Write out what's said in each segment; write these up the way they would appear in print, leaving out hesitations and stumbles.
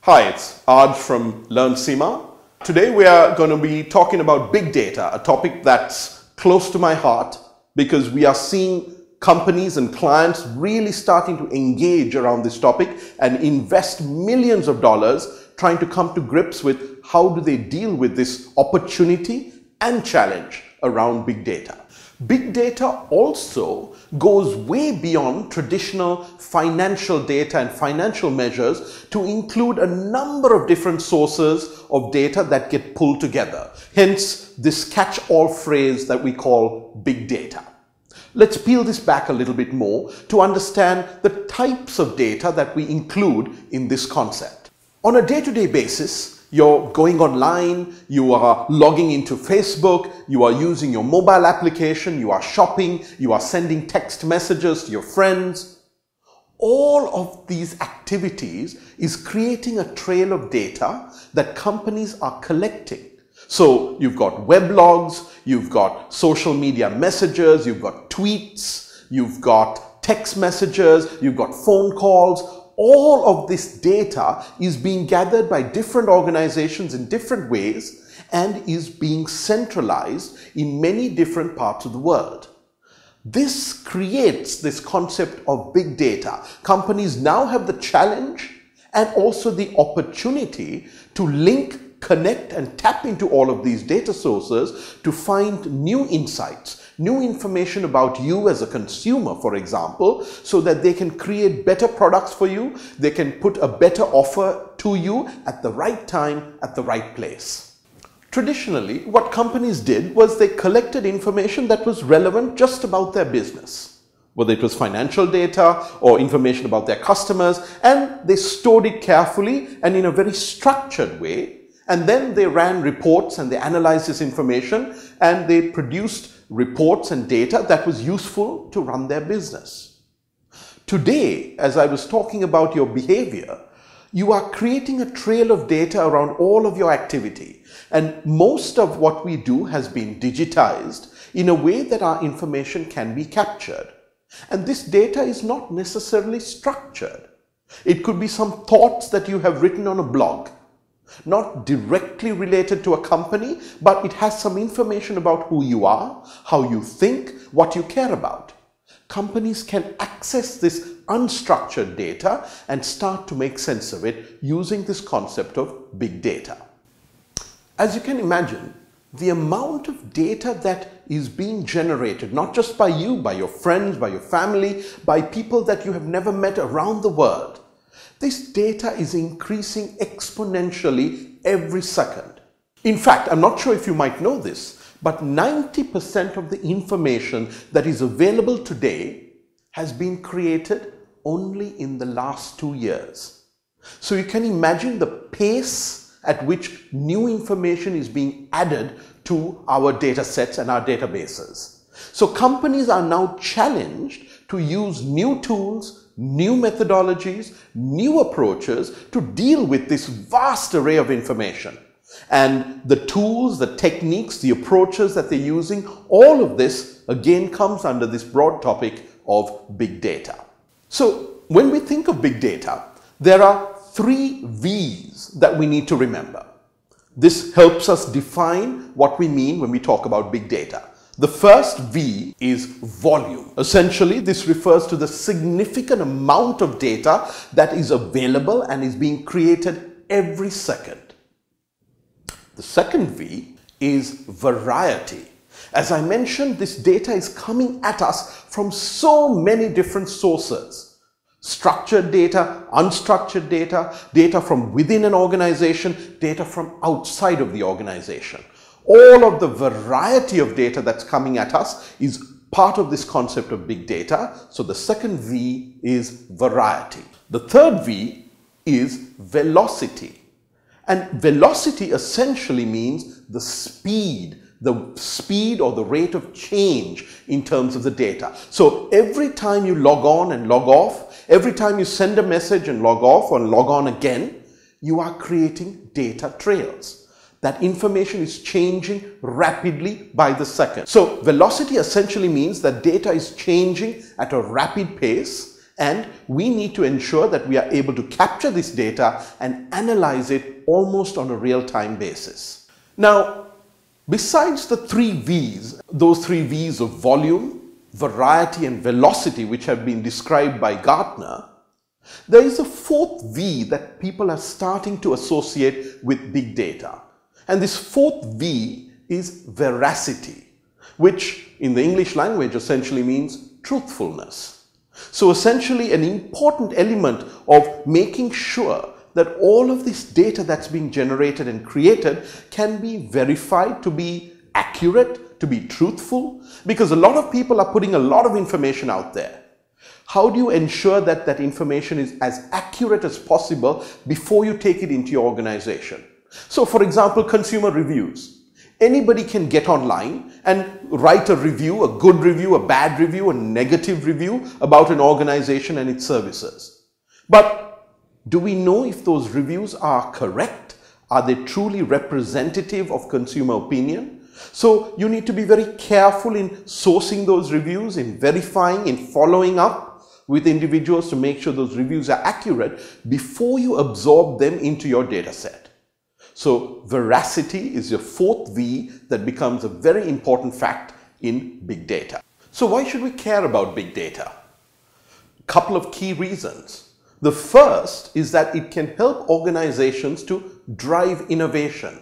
Hi, it's Aj from Learn Seema. Today we are going to be talking about big data, a topic that's close to my heart because we are seeing companies and clients really starting to engage around this topic and invest millions of dollars trying to come to grips with how do they deal with this opportunity and challenge around big data. Big data also goes way beyond traditional financial data and financial measures to include a number of different sources of data that get pulled together. Hence, this catch-all phrase that we call big data. Let's peel this back a little bit more to understand the types of data that we include in this concept. On a day-to-day basis, you're going online, you are logging into Facebook, you are using your mobile application, you are shopping, you are sending text messages to your friends. All of these activities is creating a trail of data that companies are collecting. So you've got weblogs, you've got social media messages, you've got tweets, you've got text messages, you've got phone calls. All of this data is being gathered by different organizations in different ways and is being centralized in many different parts of the world. This creates this concept of big data. Companies now have the challenge and also the opportunity to link, connect and tap into all of these data sources to find new insights, new information about you as a consumer, for example, so that they can create better products for you, they can put a better offer to you at the right time, at the right place. Traditionally, what companies did was they collected information that was relevant just about their business, whether it was financial data or information about their customers, and they stored it carefully and in a very structured way. And then they ran reports and they analyzed this information and they produced reports and data that was useful to run their business. Today, as I was talking about your behavior, you are creating a trail of data around all of your activity. And most of what we do has been digitized in a way that our information can be captured. And this data is not necessarily structured. It could be some thoughts that you have written on a blog, not directly related to a company, but it has some information about who you are, how you think, what you care about. Companies can access this unstructured data and start to make sense of it using this concept of big data. As you can imagine, the amount of data that is being generated, not just by you, by your friends, by your family, by people that you have never met around the world, this data is increasing exponentially every second. In fact, I'm not sure if you might know this, but 90% of the information that is available today has been created only in the last 2 years. So you can imagine the pace at which new information is being added to our data sets and our databases. So companies are now challenged to use new tools, new methodologies, new approaches to deal with this vast array of information. And the tools, the techniques, the approaches that they're using, all of this again comes under this broad topic of big data. So when we think of big data, there are 3 V's that we need to remember. This helps us define what we mean when we talk about big data. The first V is volume. Essentially, this refers to the significant amount of data that is available and is being created every second. The second V is variety. As I mentioned, this data is coming at us from so many different sources. Structured data, unstructured data, data from within an organization, data from outside of the organization. All of the variety of data that's coming at us is part of this concept of big data. So the second V is variety. The third V is velocity. And velocity essentially means the speed or the rate of change in terms of the data. So every time you log on and log off, every time you send a message and log off or log on again, you are creating data trails. That information is changing rapidly by the second. So velocity essentially means that data is changing at a rapid pace And we need to ensure that we are able to capture this data and analyze it almost on a real-time basis. Now, besides the 3 V's, those 3 V's of volume, variety and velocity, which have been described by Gartner, there is a 4th V that people are starting to associate with big data. And this 4th V is veracity, which in the English language essentially means truthfulness. So essentially an important element of making sure that all of this data that's being generated and created can be verified to be accurate, to be truthful, because a lot of people are putting a lot of information out there. How do you ensure that that information is as accurate as possible before you take it into your organization? So for example, consumer reviews. Anybody can get online and write a review, a good review, a bad review, a negative review about an organization and its services. But do we know if those reviews are correct? Are they truly representative of consumer opinion? So you need to be very careful in sourcing those reviews, in verifying, in following up with individuals to make sure those reviews are accurate before you absorb them into your data set. So veracity is your 4th V that becomes a very important fact in big data. So why should we care about big data? A couple of key reasons. The first is that it can help organizations to drive innovation.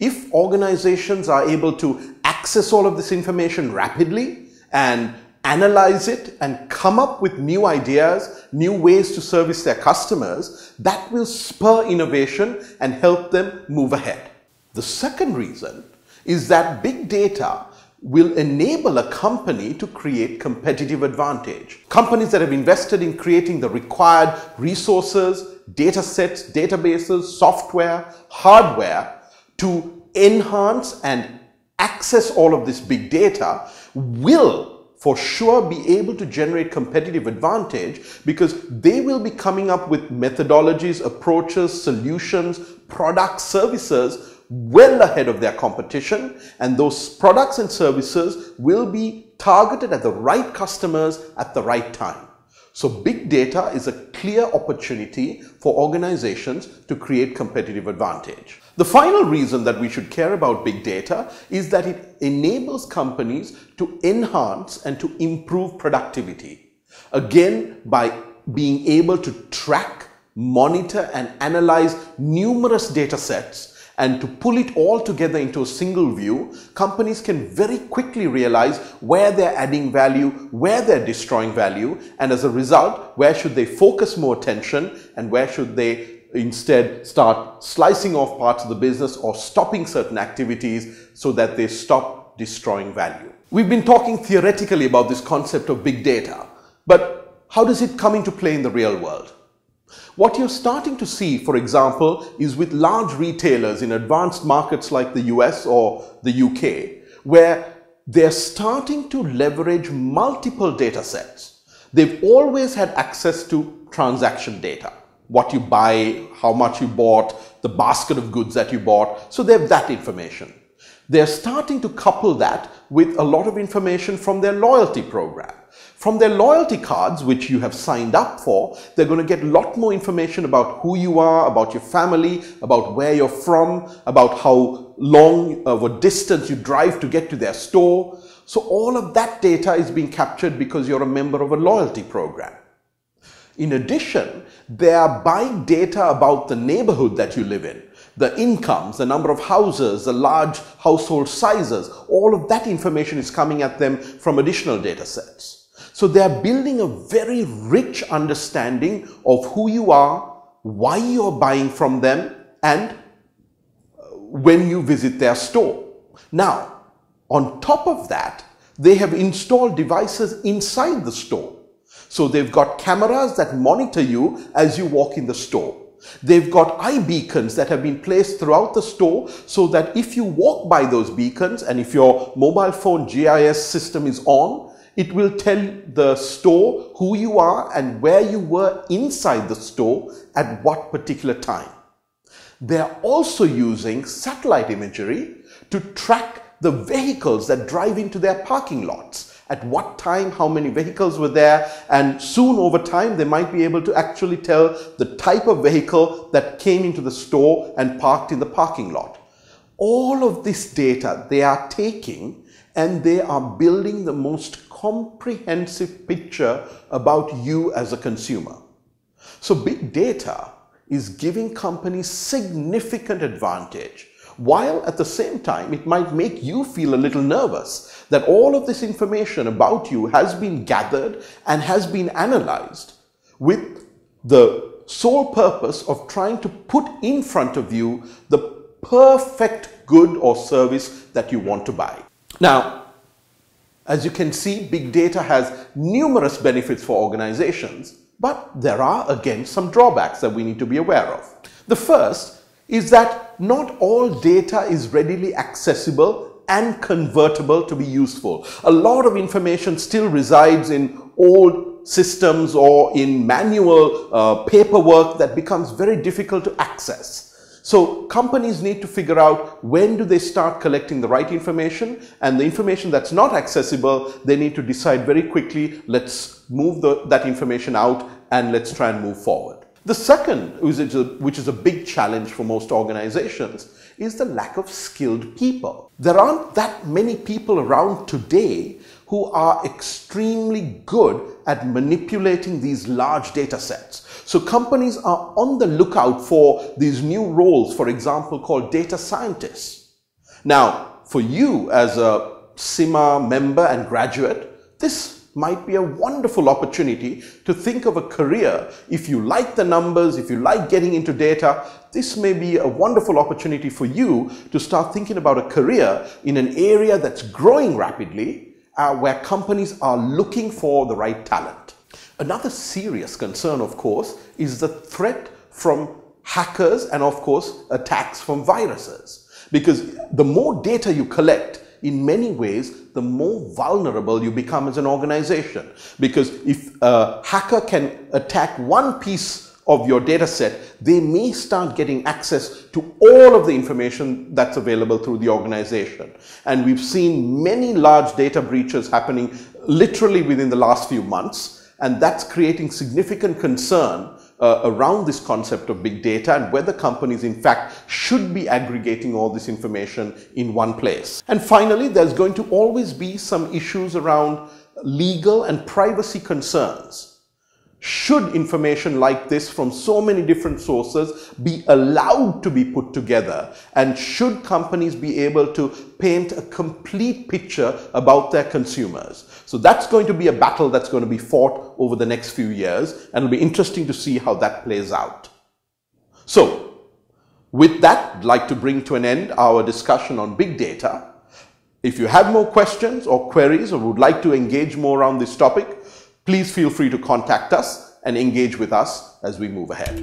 If organizations are able to access all of this information rapidly and analyze it and come up with new ideas, new ways to service their customers, that will spur innovation and help them move ahead. The second reason is that big data will enable a company to create competitive advantage. Companies that have invested in creating the required resources, data sets, databases, software, hardware to enhance and access all of this big data will for sure be able to generate competitive advantage because they will be coming up with methodologies, approaches, solutions, products, services well ahead of their competition, and those products and services will be targeted at the right customers at the right time. So big data is a clear opportunity for organizations to create competitive advantage. The final reason that we should care about big data is that it enables companies to enhance and to improve productivity. Again, by being able to track, monitor and analyze numerous data sets and to pull it all together into a single view, companies can very quickly realize where they're adding value, where they're destroying value, and as a result, where should they focus more attention and where should they instead start slicing off parts of the business or stopping certain activities so that they stop destroying value. We've been talking theoretically about this concept of big data, but how does it come into play in the real world? What you're starting to see, for example, is with large retailers in advanced markets like the US or the UK, where they're starting to leverage multiple data sets. They've always had access to transaction data. What you buy, how much you bought, the basket of goods that you bought. So they have that information. They're starting to couple that with a lot of information from their loyalty program. From their loyalty cards, which you have signed up for, they're going to get a lot more information about who you are, about your family, about where you're from, about how long of a distance you drive to get to their store. So all of that data is being captured because you're a member of a loyalty program. In addition, they are buying data about the neighborhood that you live in, the incomes, the number of houses, the large household sizes. All of that information is coming at them from additional data sets. So they are building a very rich understanding of who you are, why you're buying from them, and when you visit their store. Now, on top of that, they have installed devices inside the store. So they've got cameras that monitor you as you walk in the store. They've got eye beacons that have been placed throughout the store so that if you walk by those beacons and if your mobile phone GIS system is on, it will tell the store who you are and where you were inside the store at what particular time. They're also using satellite imagery to track the vehicles that drive into their parking lots at what time, how many vehicles were there, and soon over time they might be able to actually tell the type of vehicle that came into the store and parked in the parking lot. All of this data they are taking and they are building the most comprehensive picture about you as a consumer. So big data is giving companies significant advantage, while at the same time it might make you feel a little nervous that all of this information about you has been gathered and has been analyzed with the sole purpose of trying to put in front of you the perfect good or service that you want to buy. Now, as you can see, big data has numerous benefits for organizations, but there are again some drawbacks that we need to be aware of. The first is that not all data is readily accessible and convertible to be useful. A lot of information still resides in old systems or in manual paperwork that becomes very difficult to access. So companies need to figure out when do they start collecting the right information, and the information that's not accessible, they need to decide very quickly, let's move that information out and let's try and move forward. The second, which is a big challenge for most organizations, is the lack of skilled people. There aren't that many people around today who are extremely good at manipulating these large data sets. So companies are on the lookout for these new roles, for example, called data scientists. Now, for you as a CIMA member and graduate, this might be a wonderful opportunity to think of a career. If you like the numbers, if you like getting into data, this may be a wonderful opportunity for you to start thinking about a career in an area that's growing rapidly, where companies are looking for the right talent. Another serious concern, of course, is the threat from hackers and, of course, attacks from viruses. Because the more data you collect, in many ways, the more vulnerable you become as an organization. Because if a hacker can attack one piece of your data set, they may start getting access to all of the information that's available through the organization. And we've seen many large data breaches happening literally within the last few months, and that's creating significant concern around this concept of big data and whether companies in fact should be aggregating all this information in one place. And finally, there's going to always be some issues around legal and privacy concerns. Should information like this from so many different sources be allowed to be put together? And should companies be able to paint a complete picture about their consumers? So that's going to be a battle that's going to be fought over the next few years, and it'll be interesting to see how that plays out. So, with that, I'd like to bring to an end our discussion on big data. If you have more questions or queries or would like to engage more around this topic, please feel free to contact us and engage with us as we move ahead.